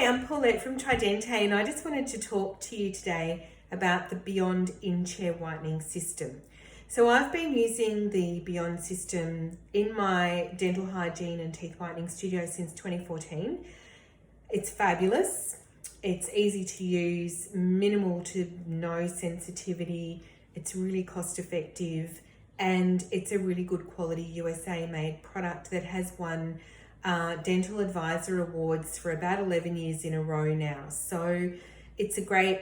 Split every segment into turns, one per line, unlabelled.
Hi, I'm Paulette from Tri-Dente, and I just wanted to talk to you today about the Beyond in-chair whitening system. So I've been using the Beyond system in my dental hygiene and teeth whitening studio since 2014. It's fabulous. It's easy to use, minimal to no sensitivity. It's really cost effective, and it's a really good quality USA made product that has won Dental Advisor Awards for about 11 years in a row now. So it's a great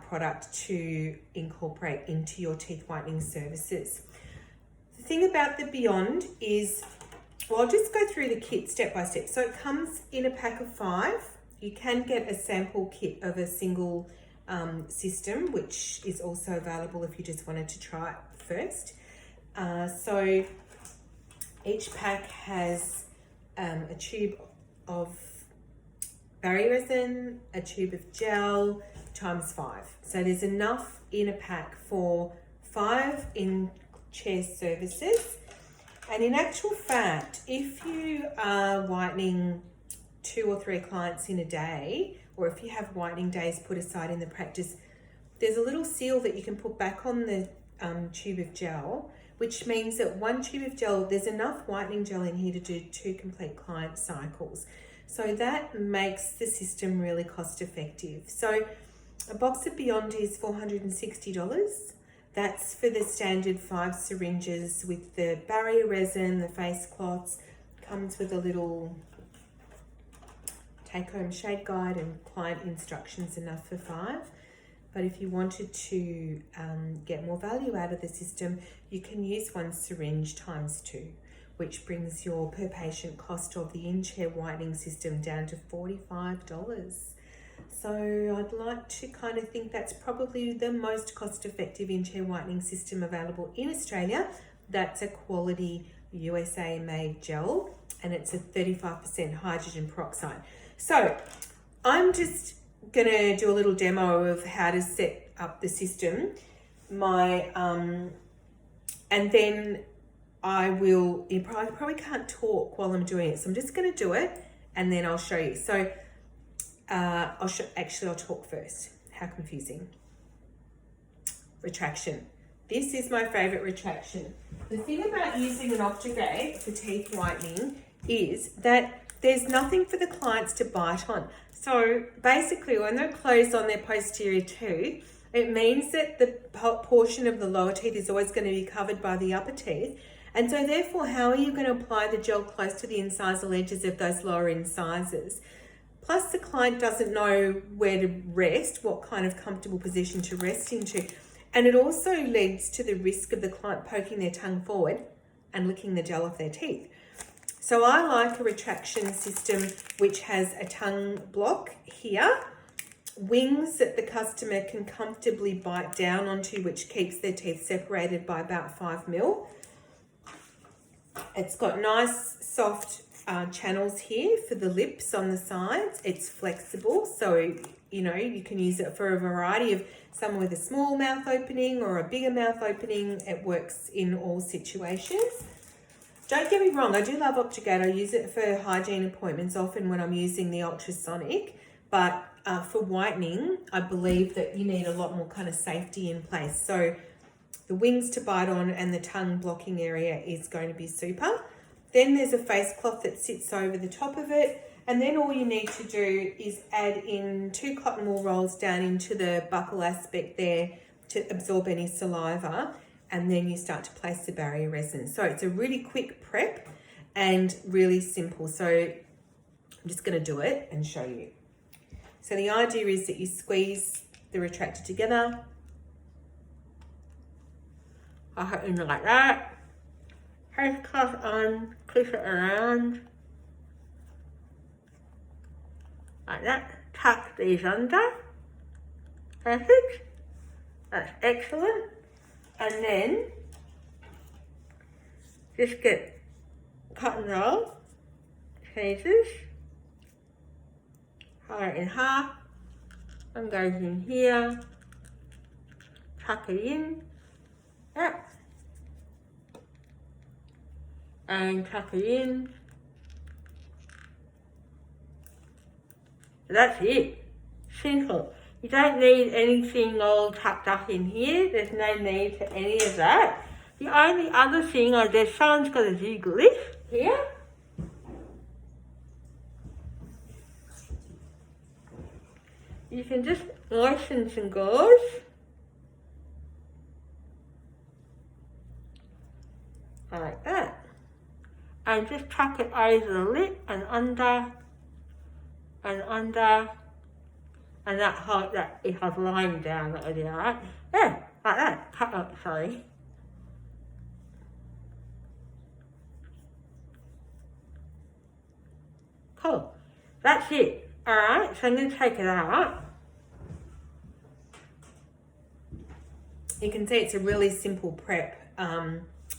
product to incorporate into your teeth whitening services. The thing about the Beyond is, well, I'll just go through the kit step by step. So it comes in a pack of 5. You can get a sample kit of a single system, which is also available if you just wanted to try it first. So each pack has a tube of barrier resin, a tube of gel, times 5. So there's enough in a pack for 5 in-chair services. And in actual fact, if you are whitening 2 or 3 clients in a day, or if you have whitening days put aside in the practice, there's a little seal that you can put back on the tube of gel, which means that 1 tube of gel, there's enough whitening gel in here to do 2 complete client cycles. So that makes the system really cost effective. So a box of Beyond is $460. That's for the standard 5 syringes with the barrier resin, the face cloths. Comes with a little take-home shade guide and client instructions, enough for 5. But if you wanted to get more value out of the system, you can use 1 syringe times 2, which brings your per patient cost of the in-chair whitening system down to $45. So I'd like to kind of think that's probably the most cost-effective in-chair whitening system available in Australia. That's a quality USA-made gel, and it's a 35% hydrogen peroxide. So I'm just gonna do a little demo of how to set up the system. And then I will, you probably can't talk while I'm doing it, so I'm just gonna do it and then I'll show you. So I'll talk first. How confusing. Retraction. This is my favorite retraction. The thing about using an Optigate for teeth whitening is that there's nothing for the clients to bite on. So basically, when they're closed on their posterior tooth, it means that the portion of the lower teeth is always going to be covered by the upper teeth. And so therefore, how are you going to apply the gel close to the incisal edges of those lower incisors? Plus, the client doesn't know where to rest, what kind of comfortable position to rest into. And it also leads to the risk of the client poking their tongue forward and licking the gel off their teeth. So I like a retraction system which has a tongue block here, wings that the customer can comfortably bite down onto, which keeps their teeth separated by about 5 mil. It's got nice soft channels here for the lips on the sides. It's flexible, so you can use it for a variety of someone with a small mouth opening or a bigger mouth opening. It works in all situations. Don't get me wrong, I do love Optigate. I use it for hygiene appointments often when I'm using the ultrasonic, but for whitening, I believe that you need a lot more kind of safety in place. So the wings to bite on and the tongue blocking area is going to be super. Then there's a face cloth that sits over the top of it. And then all you need to do is add in 2 cotton wool rolls down into the buccal aspect there to absorb any saliva. And then you start to place the barrier resin. So it's a really quick prep and really simple. So I'm just going to do it and show you. So the idea is that you squeeze the retractor together. I hope you like that. Face cloth on, clip it around. Like that. Tuck these under. Perfect. That's excellent. And then just get cotton roll, scissors, cut it in half, and goes in here, tuck it in, yep, and tuck it in,
That's it. Simple. You don't need anything all tucked up in here. There's no need for any of that. The only other thing, there's someone's got a jig lift here. You can just moisten some gauze. Like that. And just tuck it over the lip and under, and that height that if I was lying down, that would be alright. Yeah, like that. Cut up, sorry. Cool. That's it. Alright, so I'm going to take it out.
You can see it's a really simple prep.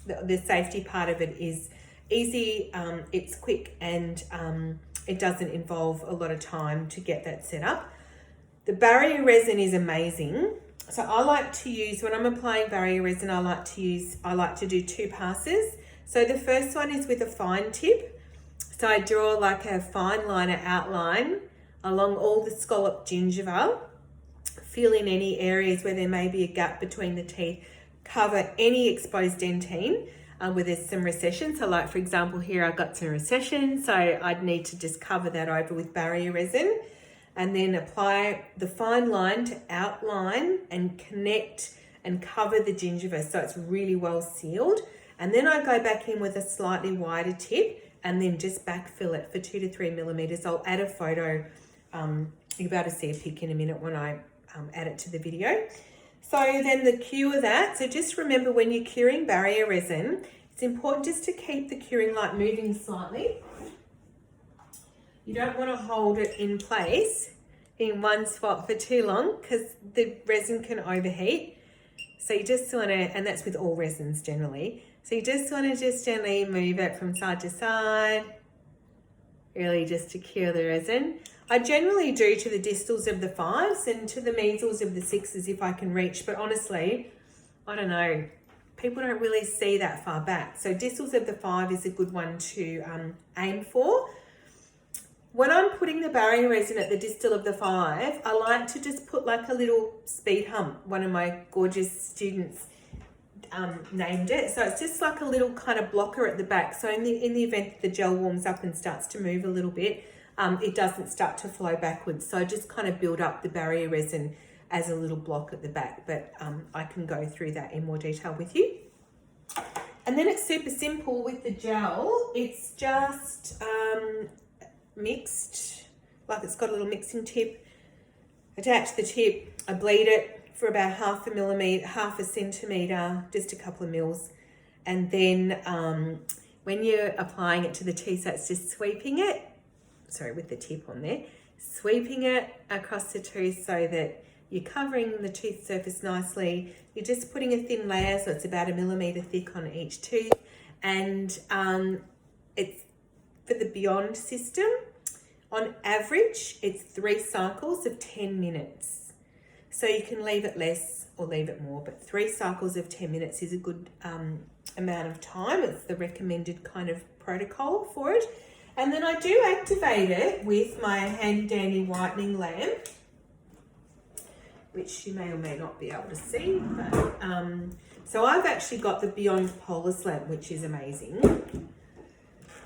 The safety part of it is easy, it's quick, and it doesn't involve a lot of time to get that set up. The barrier resin is amazing. So I like to use, when I'm applying barrier resin, I like to do 2 passes. So the first one is with a fine tip. So I draw like a fine liner outline along all the scalloped gingiva, fill in any areas where there may be a gap between the teeth, cover any exposed dentine where there's some recession. So like for example here I've got some recession, so I'd need to just cover that over with barrier resin and then apply the fine line to outline and connect and cover the gingiva so it's really well sealed. And then I go back in with a slightly wider tip and then just backfill it for 2 to 3 millimeters. I'll add a photo. You'll be able to see a pic in a minute when I add it to the video. So then the cure of that, so just remember when you're curing barrier resin, it's important just to keep the curing light moving slightly. You don't want to hold it in place in one spot for too long because the resin can overheat. So you just want to, and that's with all resins generally, so you just want to just gently move it from side to side, really just to cure the resin. I generally do to the distals of the 5s and to the measles of the 6s if I can reach, but honestly, I don't know, people don't really see that far back. So distals of the 5 is a good one to aim for. When I'm putting the barrier resin at the distal of the 5, I like to just put like a little speed hump. One of my gorgeous students named it. So it's just like a little kind of blocker at the back. So in the event that the gel warms up and starts to move a little bit, it doesn't start to flow backwards. So just kind of build up the barrier resin as a little block at the back, but I can go through that in more detail with you. And then it's super simple with the gel. It's just mixed, like it's got a little mixing tip. Attach the tip, I bleed it for about half a centimetre, just a couple of mils. And then when you're applying it to the teeth, so it's just sweeping it, sorry, with the tip on there, sweeping it across the tooth so that you're covering the tooth surface nicely. You're just putting a thin layer, so it's about 1 millimetre thick on each tooth. And it's for the Beyond system. On average, it's 3 cycles of 10 minutes. So you can leave it less or leave it more, but 3 cycles of 10 minutes is a good amount of time. It's the recommended kind of protocol for it. And then I do activate it with my handy dandy whitening lamp, which you may or may not be able to see. But, so I've actually got the Beyond Polaris lamp, which is amazing.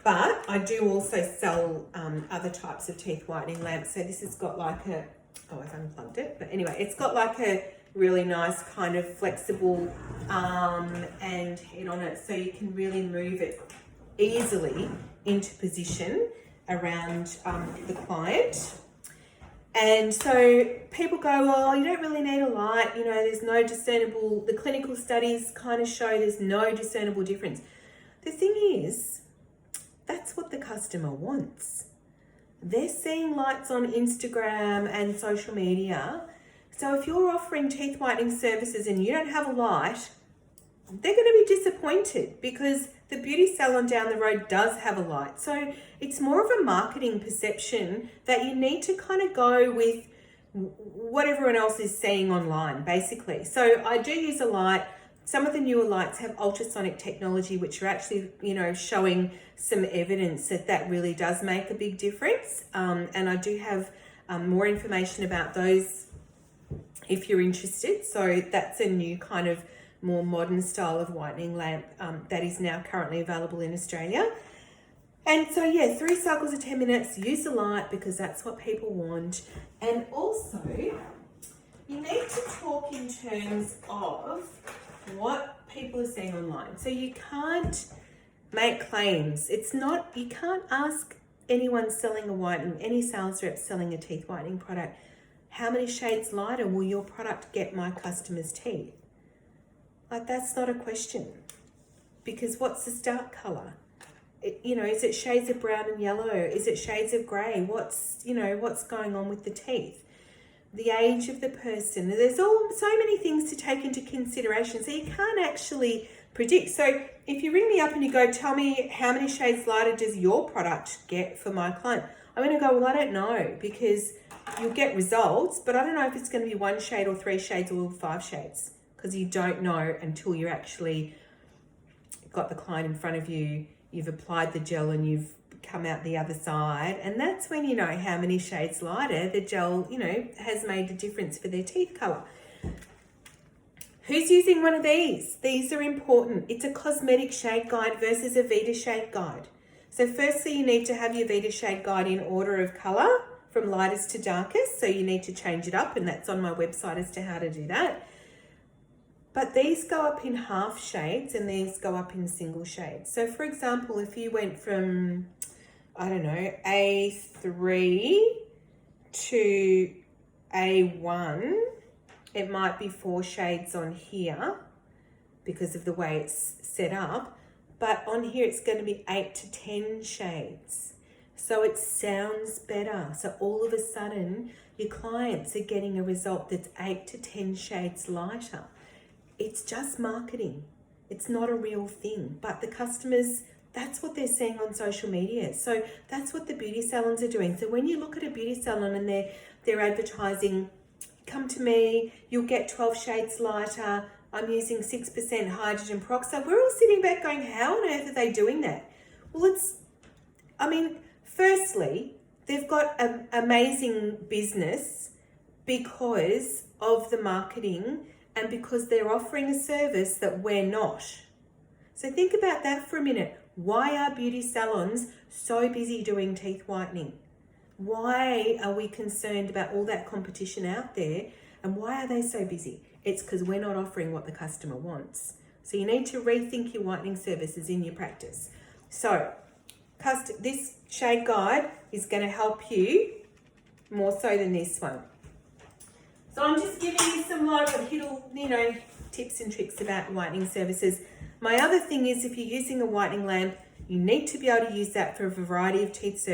But I do also sell other types of teeth whitening lamps. So this has got like a, oh, I've unplugged it. But anyway, it's got like a really nice kind of flexible arm and head on it. So you can really move it easily into position around the client. And so people go, oh, you don't really need a light, you know, there's no discernible, the clinical studies kind of show there's no discernible difference. The thing is, that's what the customer wants. They're seeing lights on Instagram and social media. So if you're offering teeth whitening services and you don't have a light, they're going to be disappointed because the beauty salon down the road does have a light. So it's more of a marketing perception that you need to kind of go with what everyone else is seeing online, basically. So I do use a light. Some of the newer lights have ultrasonic technology, which are actually, you know, showing some evidence that that really does make a big difference. And I do have more information about those if you're interested. So that's a new kind of more modern style of whitening lamp that is now currently available in Australia. And so, yeah, 3 cycles of 10 minutes, use the light because that's what people want. And also, you need to talk in terms of what people are seeing online. So you can't make claims. You can't ask anyone selling a whitening, any sales rep selling a teeth whitening product, how many shades lighter will your product get my customer's teeth? Like, that's not a question. Because what's the start colour? Is it shades of brown and yellow? Is it shades of grey? What's going on with the teeth? The age of the person. There's so many things to take into consideration. So you can't actually predict. So if you ring me up and you go, tell me how many shades lighter does your product get for my client? I'm going to go, well, I don't know, because you'll get results, but I don't know if it's going to be 1 shade or 3 shades or 5 shades, because you don't know until you actually got the client in front of you, you've applied the gel and you've come out the other side, and that's when you know how many shades lighter the gel, has made a difference for their teeth colour. Who's using one of these? These are important. It's a cosmetic shade guide versus a Vita shade guide. So firstly, you need to have your Vita shade guide in order of colour from lightest to darkest. So you need to change it up, and that's on my website as to how to do that. But these go up in half shades and these go up in single shades. So for example, if you went from, I don't know, A3 to A1, it might be 4 shades on here because of the way it's set up. But on here, it's going to be 8 to 10 shades. So it sounds better. So all of a sudden, your clients are getting a result that's 8 to 10 shades lighter. It's just marketing. It's not a real thing. But the customers, that's what they're seeing on social media. So that's what the beauty salons are doing. So when you look at a beauty salon and they're advertising, come to me, you'll get 12 shades lighter, I'm using 6% hydrogen peroxide. We're all sitting back going, how on earth are they doing that? Well, firstly, they've got an amazing business because of the marketing and because they're offering a service that we're not. So think about that for a minute. Why are beauty salons so busy doing teeth whitening? Why are we concerned about all that competition out there? And why are they so busy? It's because we're not offering what the customer wants. So you need to rethink your whitening services in your practice. So this shade guide is going to help you more so than this one. So I'm just giving you some little tips and tricks about whitening services. My other thing is, if you're using a whitening lamp, you need to be able to use that for a variety of teeth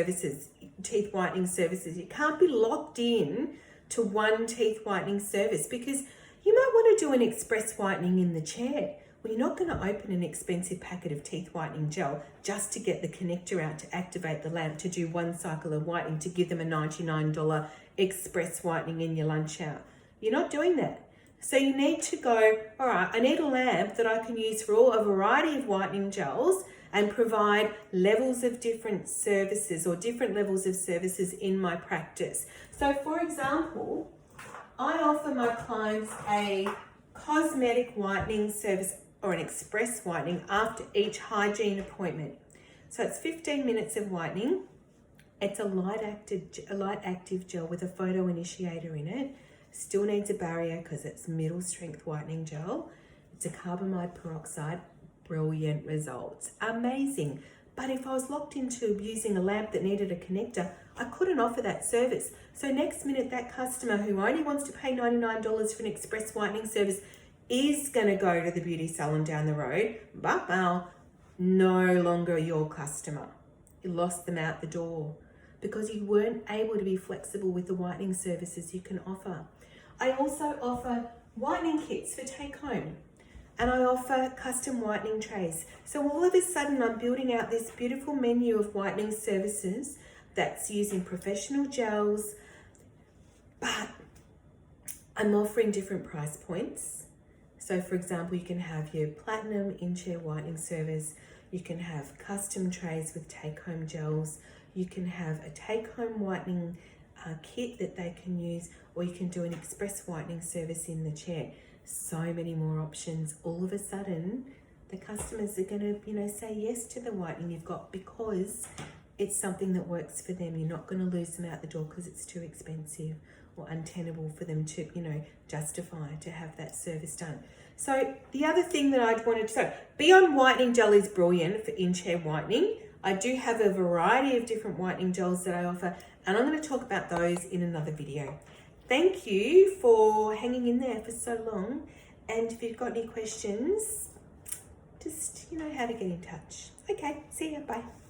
whitening services. You can't be locked in to one teeth whitening service, because you might want to do an express whitening in the chair. Well, you're not going to open an expensive packet of teeth whitening gel just to get the connector out to activate the lamp to do 1 cycle of whitening to give them a $99 express whitening in your lunch hour. You're not doing that. So you need to go, all right, I need a lamp that I can use for a variety of whitening gels and provide levels of different services or different levels of services in my practice. So for example, I offer my clients a cosmetic whitening service or an express whitening after each hygiene appointment. So it's 15 minutes of whitening. It's a light active gel with a photo initiator in it. Still needs a barrier because it's middle strength whitening gel. It's a carbamide peroxide. Brilliant results. Amazing. But if I was locked into using a lamp that needed a connector, I couldn't offer that service. So next minute, that customer who only wants to pay $99 for an express whitening service is going to go to the beauty salon down the road, but now no longer your customer. You lost them out the door because you weren't able to be flexible with the whitening services you can offer. I also offer whitening kits for take home, and I offer custom whitening trays. So all of a sudden, I'm building out this beautiful menu of whitening services that's using professional gels, but I'm offering different price points. So for example, you can have your platinum in-chair whitening service, you can have custom trays with take-home gels, you can have a take-home whitening kit that they can use, or you can do an express whitening service in the chair. So many more options. All of a sudden, the customers are going to, say yes to the whitening you've got because it's something that works for them. You're not going to lose them out the door because it's too expensive or untenable for them to, justify to have that service done. So the other thing that I'd wanted to say, BEYOND Whitening Gel is brilliant for in-chair whitening. I do have a variety of different whitening gels that I offer, and I'm going to talk about those in another video. Thank you for hanging in there for so long, and if you've got any questions, just you know how to get in touch. Okay, see ya, bye.